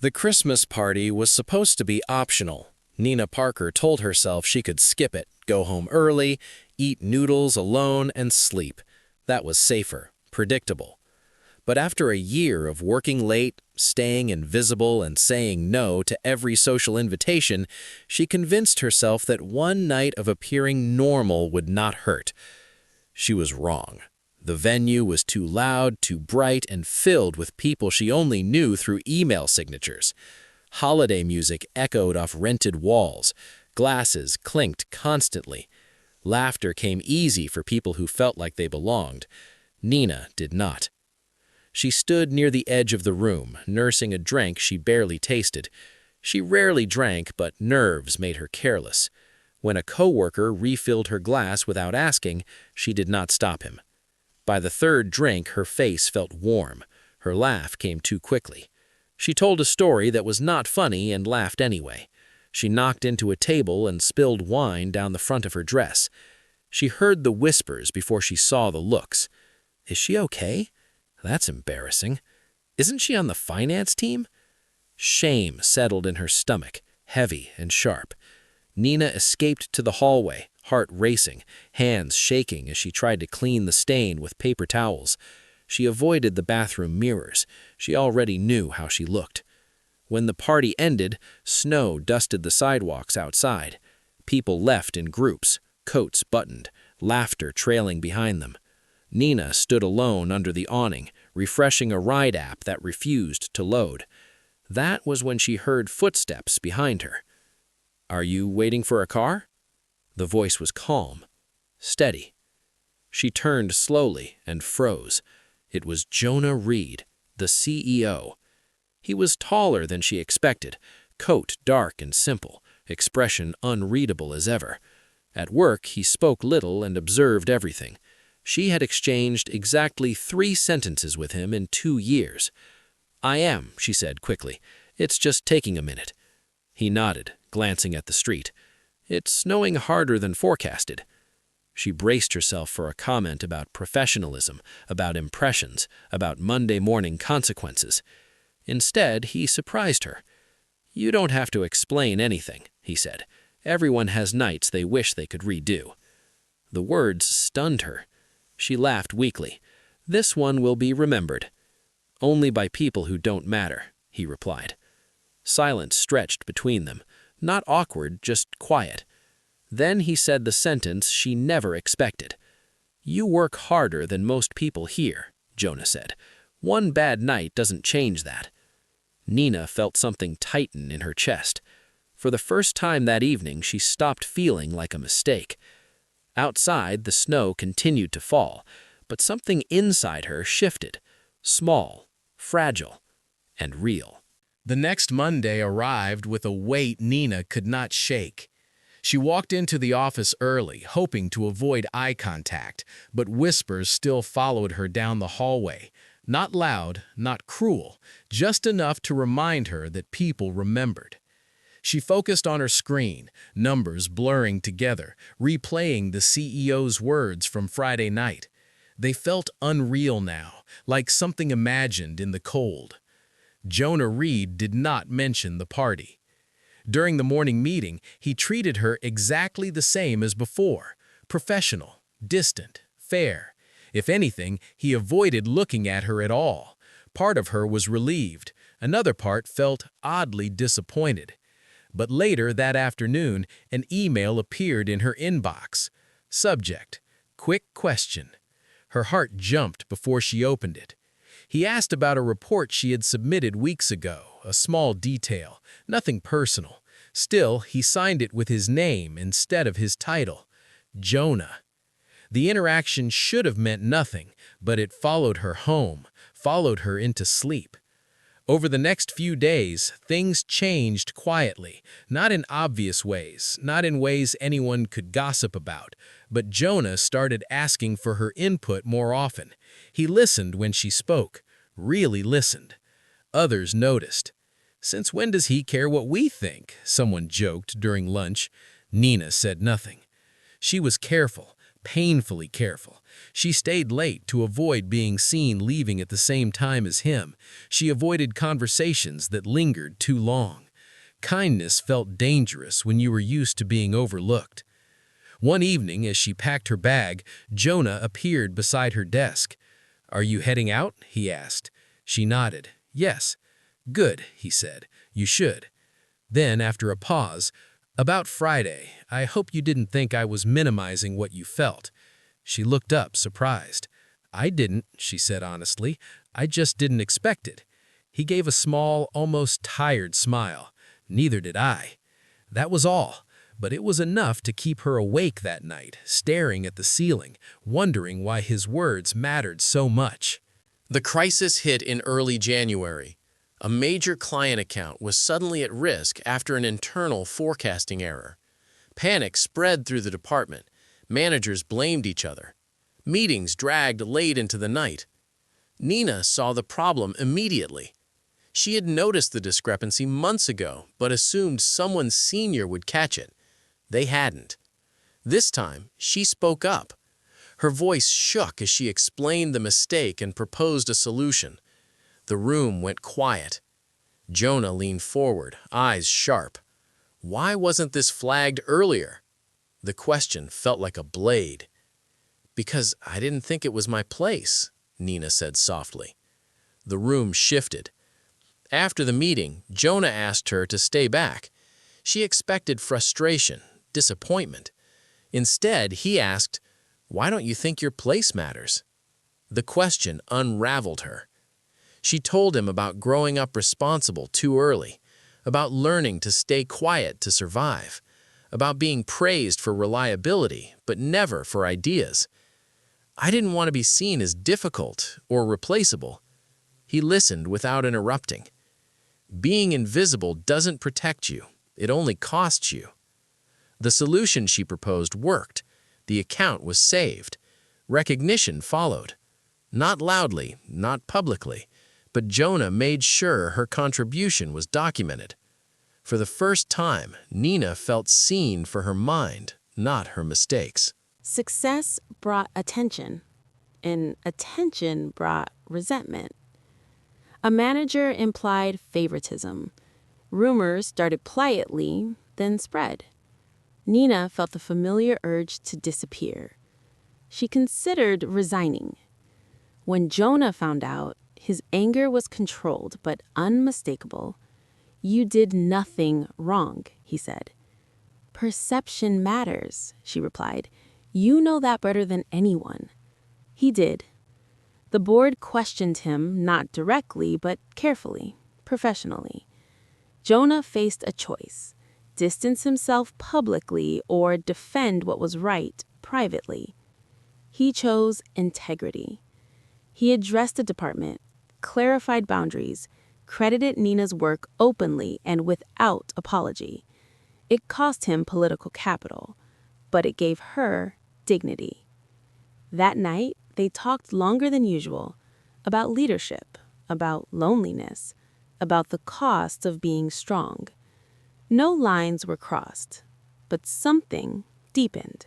The Christmas party was supposed to be optional. Nina Parker told herself she could skip it, go home early, eat noodles alone, and sleep. That was safer, predictable. But after a year of working late, staying invisible, and saying no to every social invitation, she convinced herself that one night of appearing normal would not hurt. She was wrong. The venue was too loud, too bright, and filled with people she only knew through email signatures. Holiday music echoed off rented walls. Glasses clinked constantly. Laughter came easy for people who felt like they belonged. Nina did not. She stood near the edge of the room, nursing a drink she barely tasted. She rarely drank, but nerves made her careless. When a coworker refilled her glass without asking, she did not stop him. By the third drink, her face felt warm. Her laugh came too quickly. She told a story that was not funny and laughed anyway. She knocked into a table and spilled wine down the front of her dress. She heard the whispers before she saw the looks. Is she okay? That's embarrassing. Isn't she on the finance team? Shame settled in her stomach, heavy and sharp. Nina escaped to the hallway, heart racing, hands shaking as she tried to clean the stain with paper towels. She avoided the bathroom mirrors. She already knew how she looked. When the party ended, snow dusted the sidewalks outside. People left in groups, coats buttoned, laughter trailing behind them. Nina stood alone under the awning, refreshing a ride app that refused to load. That was when she heard footsteps behind her. "Are you waiting for a car?" The voice was calm, steady. She turned slowly and froze. It was Jonah Reed, the CEO. He was taller than she expected, coat dark and simple, expression unreadable as ever. At work, he spoke little and observed everything. She had exchanged exactly 3 sentences with him in 2 years. "I am," she said quickly. "It's just taking a minute." He nodded, glancing at the street. "It's snowing harder than forecasted." She braced herself for a comment about professionalism, about impressions, about Monday morning consequences. Instead, he surprised her. "You don't have to explain anything," he said. "Everyone has nights they wish they could redo." The words stunned her. She laughed weakly. "This one will be remembered." "Only by people who don't matter," he replied. Silence stretched between them. Not awkward, just quiet. Then he said the sentence she never expected. "You work harder than most people here," Jonah said. "One bad night doesn't change that." Nina felt something tighten in her chest. For the first time that evening, she stopped feeling like a mistake. Outside, the snow continued to fall, but something inside her shifted. Small, fragile, and real. The next Monday arrived with a weight Nina could not shake. She walked into the office early, hoping to avoid eye contact, but whispers still followed her down the hallway. Not loud, not cruel, just enough to remind her that people remembered. She focused on her screen, numbers blurring together, replaying the CEO's words from Friday night. They felt unreal now, like something imagined in the cold. Jonah Reed did not mention the party. During the morning meeting, he treated her exactly the same as before, professional, distant, fair. If anything, he avoided looking at her at all. Part of her was relieved. Another part felt oddly disappointed. But later that afternoon, an email appeared in her inbox. Subject: quick question. Her heart jumped before she opened it. He asked about a report she had submitted weeks ago, a small detail, nothing personal. Still, he signed it with his name instead of his title. Jonah. The interaction should have meant nothing, but it followed her home, followed her into sleep. Over the next few days, things changed quietly, not in obvious ways, not in ways anyone could gossip about, but Jonah started asking for her input more often. He listened when she spoke, really listened. Others noticed. "Since when does he care what we think?" someone joked during lunch. Nina said nothing. She was careful, painfully careful. She stayed late to avoid being seen leaving at the same time as him. She avoided conversations that lingered too long. Kindness felt dangerous when you were used to being overlooked. One evening, as she packed her bag, Jonah appeared beside her desk. "Are you heading out?" he asked. She nodded. "Yes." "Good," he said. "You should." Then, after a pause, "About Friday, I hope you didn't think I was minimizing what you felt." She looked up, surprised. "I didn't," she said honestly. "I just didn't expect it." He gave a small, almost tired smile. "Neither did I." That was all, but it was enough to keep her awake that night, staring at the ceiling, wondering why his words mattered so much. The crisis hit in early January. A major client account was suddenly at risk after an internal forecasting error. Panic spread through the department. Managers blamed each other. Meetings dragged late into the night. Nina saw the problem immediately. She had noticed the discrepancy months ago, but assumed someone senior would catch it. They hadn't. This time, she spoke up. Her voice shook as she explained the mistake and proposed a solution. The room went quiet. Jonah leaned forward, eyes sharp. Why wasn't this flagged earlier? The question felt like a blade. "Because I didn't think it was my place," Nina said softly. The room shifted. After the meeting, Jonah asked her to stay back. She expected frustration, disappointment. Instead, he asked, "Why don't you think your place matters?" The question unraveled her. She told him about growing up responsible too early, about learning to stay quiet to survive, about being praised for reliability, but never for ideas. "I didn't want to be seen as difficult or replaceable." He listened without interrupting. Being invisible doesn't protect you. It only costs you. The solution she proposed worked. The account was saved. Recognition followed. Not loudly, not publicly, but Jonah made sure her contribution was documented. For the first time, Nina felt seen for her mind, not her mistakes. Success brought attention, and attention brought resentment. A manager implied favoritism. Rumors started quietly, then spread. Nina felt the familiar urge to disappear. She considered resigning. When Jonah found out, his anger was controlled but unmistakable. "You did nothing wrong," he said. "Perception matters," she replied. "You know that better than anyone." He did. The board questioned him, not directly, but carefully, professionally. Jonah faced a choice: distance himself publicly or defend what was right privately. He chose integrity. He addressed the department, clarified boundaries, credited Nina's work openly and without apology. It cost him political capital, but it gave her dignity. That night, they talked longer than usual about leadership, about loneliness, about the cost of being strong. No lines were crossed, but something deepened.